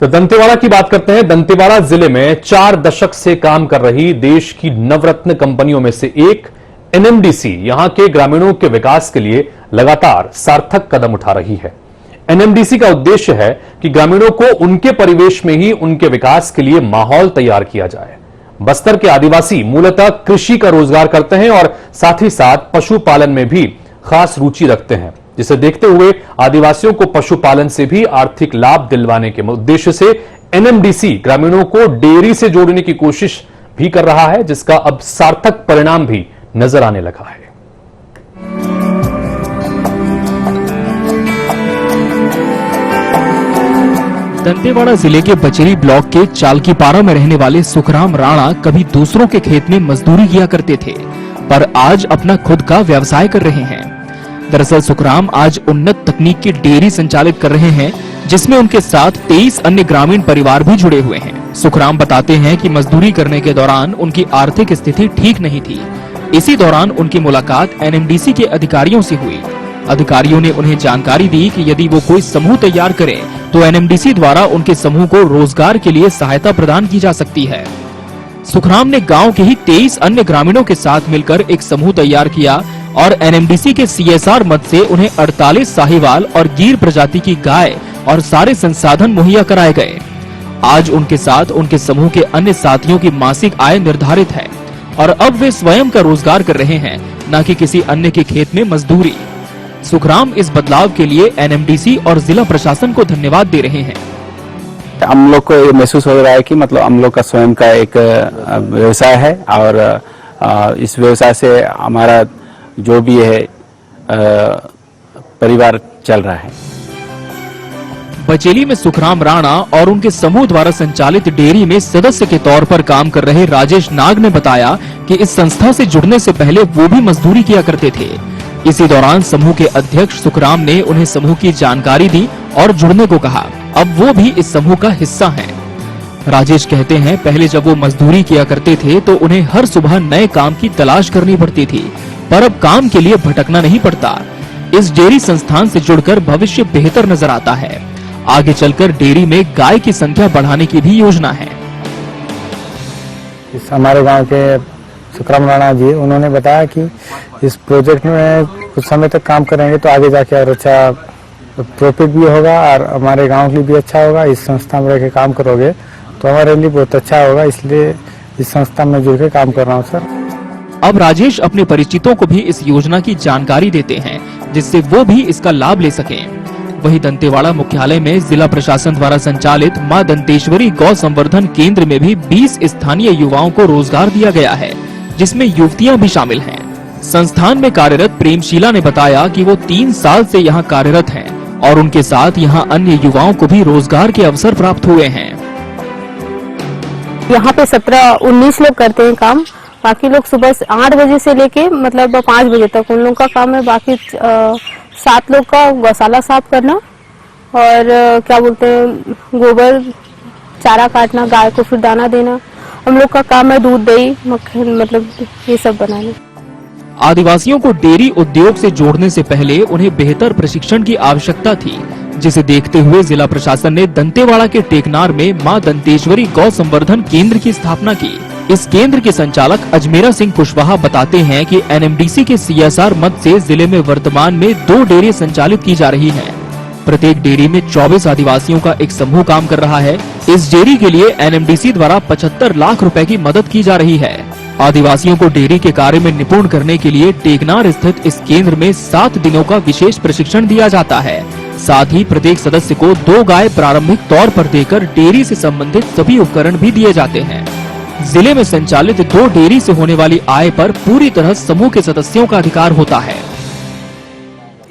तो दंतेवाड़ा की बात करते हैं। दंतेवाड़ा जिले में 4 दशक से काम कर रही देश की नवरत्न कंपनियों में से एक एनएमडीसी यहां के ग्रामीणों के विकास के लिए लगातार सार्थक कदम उठा रही है। एनएमडीसी का उद्देश्य है कि ग्रामीणों को उनके परिवेश में ही उनके विकास के लिए माहौल तैयार किया जाए। बस्तर के आदिवासी मूलतः कृषि का रोजगार करते हैं और साथ ही साथ पशुपालन में भी खास रुचि रखते हैं, जिसे देखते हुए आदिवासियों को पशुपालन से भी आर्थिक लाभ दिलवाने के उद्देश्य से एनएमडीसी ग्रामीणों को डेयरी से जोड़ने की कोशिश भी कर रहा है, जिसका अब सार्थक परिणाम भी नजर आने लगा है। दंतेवाड़ा जिले के बचेरी ब्लॉक के चालकीपारा में रहने वाले सुखराम राणा कभी दूसरों के खेत में मजदूरी किया करते थे, पर आज अपना खुद का व्यवसाय कर रहे हैं। दरअसल सुखराम आज उन्नत तकनीक की डेयरी संचालित कर रहे हैं, जिसमें उनके साथ 23 अन्य ग्रामीण परिवार भी जुड़े हुए हैं। सुखराम बताते हैं कि मजदूरी करने के दौरान उनकी आर्थिक स्थिति ठीक नहीं थी। इसी दौरान उनकी मुलाकात एनएमडीसी के अधिकारियों से हुई। अधिकारियों ने उन्हें जानकारी दी कि यदि वो कोई समूह तैयार करें तो एनएमडीसी द्वारा उनके समूह को रोजगार के लिए सहायता प्रदान की जा सकती है। सुखराम ने गांव के ही 23 अन्य ग्रामीणों के साथ मिलकर एक समूह तैयार किया और एनएमडीसी के सीएसआर मद से उन्हें 48 साहिवाल और गिर प्रजाति की गाय और सारे संसाधन मुहैया कराए गए। आज उनके साथ उनके समूह के अन्य साथियों की मासिक आय निर्धारित है और अब वे स्वयं का रोजगार कर रहे हैं, न कि किसी अन्य के खेत में मजदूरी। सुखराम इस बदलाव के लिए एनएमडीसी और जिला प्रशासन को धन्यवाद दे रहे हैं। हम लोग को ये महसूस हो रहा है कि मतलब हम लोग का स्वयं का एक व्यवसाय है और इस व्यवसाय से हमारा जो भी है परिवार चल रहा है। बचेली में सुखराम राणा और उनके समूह द्वारा संचालित डेयरी में सदस्य के तौर पर काम कर रहे राजेश नाग ने बताया कि इस संस्था से जुड़ने से पहले वो भी मजदूरी किया करते थे। इसी दौरान समूह के अध्यक्ष सुखराम ने उन्हें समूह की जानकारी दी और जुड़ने को कहा। अब वो भी इस समूह का हिस्सा हैं। राजेश कहते हैं, पहले जब वो मजदूरी किया करते थे तो उन्हें हर सुबह नए काम की तलाश करनी पड़ती थी, पर अब काम के लिए भटकना नहीं पड़ता। इस डेयरी संस्थान से जुड़कर भविष्य बेहतर नजर आता है। आगे चलकर डेयरी में गाय की संख्या बढ़ाने की भी योजना है। इस हमारे गांव के सुखराम राणा जी, उन्होंने बताया कि इस प्रोजेक्ट में कुछ समय तक काम करेंगे तो आगे जाके और अच्छा प्रॉफिट भी होगा और हमारे गांव के लिए भी अच्छा होगा। इस संस्था में रह के काम करोगे तो हमारे लिए बहुत अच्छा होगा, इसलिए इस संस्था में जुड़ के काम कर रहा हूँ सर। अब राजेश अपने परिचितों को भी इस योजना की जानकारी देते हैं, जिससे वो भी इसका लाभ ले सकें। वहीं दंतेवाड़ा मुख्यालय में जिला प्रशासन द्वारा संचालित मां दंतेश्वरी गौ संवर्धन केंद्र में भी 20 स्थानीय युवाओं को रोजगार दिया गया है, जिसमें युवतियां भी शामिल हैं। संस्थान में कार्यरत प्रेमशीला ने बताया कि वो 3 साल से यहाँ कार्यरत हैं और उनके साथ यहाँ अन्य युवाओं को भी रोजगार के अवसर प्राप्त हुए हैं। यहाँ पे 17-19 लोग करते हैं काम। बाकी लोग सुबह 8 बजे से लेके मतलब 5 बजे तक उन लोगों का काम है। बाकी 7 लोग का गौशाला साफ करना और क्या बोलते हैं गोबर चारा काटना, गाय को फिर दाना देना। हम लोग का काम है दूध दही मक्खन मतलब ये सब बनाना। आदिवासियों को डेयरी उद्योग से जोड़ने से पहले उन्हें बेहतर प्रशिक्षण की आवश्यकता थी, जिसे देखते हुए जिला प्रशासन ने दंतेवाड़ा के टेकनार में मां दंतेश्वरी गौ संवर्धन केंद्र की स्थापना की। इस केंद्र के संचालक अजमेरा सिंह कुशवाहा बताते हैं कि एनएमडीसी के सीएसआर मद से जिले में वर्तमान में 2 डेयरी संचालित की जा रही हैं। प्रत्येक डेयरी में 24 आदिवासियों का एक समूह काम कर रहा है। इस डेयरी के लिए एनएमडीसी द्वारा 75 लाख रुपए की मदद की जा रही है। आदिवासियों को डेयरी के कार्य में निपुण करने के लिए टेकनार स्थित इस केंद्र में 7 दिनों का विशेष प्रशिक्षण दिया जाता है। साथ ही प्रत्येक सदस्य को 2 गाय प्रारंभिक तौर पर देकर डेयरी से संबंधित सभी उपकरण भी दिए जाते हैं। जिले में संचालित 2 डेयरी से होने वाली आय पर पूरी तरह समूह के सदस्यों का अधिकार होता है।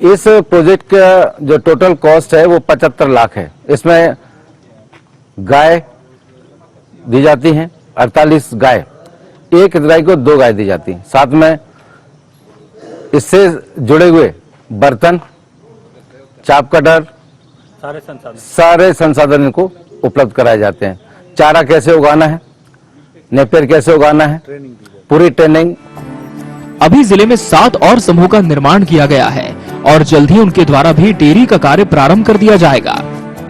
इस प्रोजेक्ट का जो टोटल कॉस्ट है वो 75 लाख है। इसमें गाय दी जाती हैं 48 गाय, एक गाय को 2 गाय दी जाती हैं। साथ में इससे जुड़े हुए बर्तन, चाप कटर, सारे संसाधन को उपलब्ध कराए जाते हैं। चारा कैसे उगाना है, नेपियर कैसे उगाना है, पूरी ट्रेनिंग। अभी जिले में 7 और समूह का निर्माण किया गया है और जल्द ही उनके द्वारा भी डेयरी का कार्य प्रारंभ कर दिया जाएगा।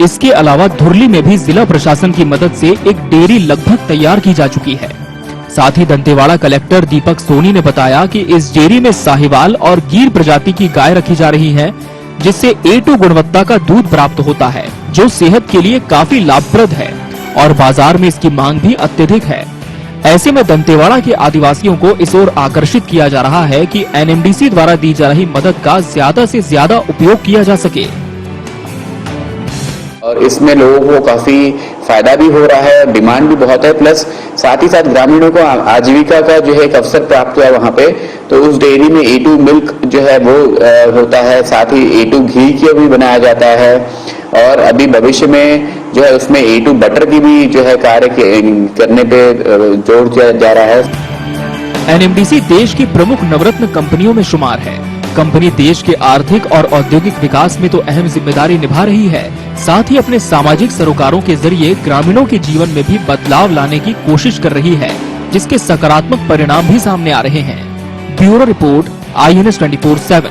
इसके अलावा धुरली में भी जिला प्रशासन की मदद से एक डेयरी लगभग तैयार की जा चुकी है। साथ ही दंतेवाड़ा कलेक्टर दीपक सोनी ने बताया कि इस डेयरी में साहिवाल और गीर प्रजाति की गाय रखी जा रही है, जिससे A2 गुणवत्ता का दूध प्राप्त होता है, जो सेहत के लिए काफी लाभप्रद है और बाजार में इसकी मांग भी अत्यधिक है। ऐसे में दंतेवाड़ा के आदिवासियों को इस ओर आकर्षित किया जा रहा है कि NMDC द्वारा दी जा रही मदद का ज्यादा से ज्यादा उपयोग किया जा सके और इसमें लोगों को काफी फायदा भी हो रहा है, डिमांड भी बहुत है, प्लस साथ ही साथ ग्रामीणों को आजीविका का जो है एक अवसर प्राप्त हुआ वहाँ पे। तो उस डेयरी में A2 मिल्क जो है वो होता है, साथ ही A2 घी की भी बनाया जाता है और अभी भविष्य में जो है उसमें A2 बटर की भी जो है कार्य करने पे जोर दिया जा रहा है। NMDC देश की प्रमुख नवरत्न कंपनियों में शुमार है। कंपनी देश के आर्थिक और औद्योगिक विकास में तो अहम जिम्मेदारी निभा रही है, साथ ही अपने सामाजिक सरोकारों के जरिए ग्रामीणों के जीवन में भी बदलाव लाने की कोशिश कर रही है, जिसके सकारात्मक परिणाम भी सामने आ रहे हैं। Bureau report INS 24/7।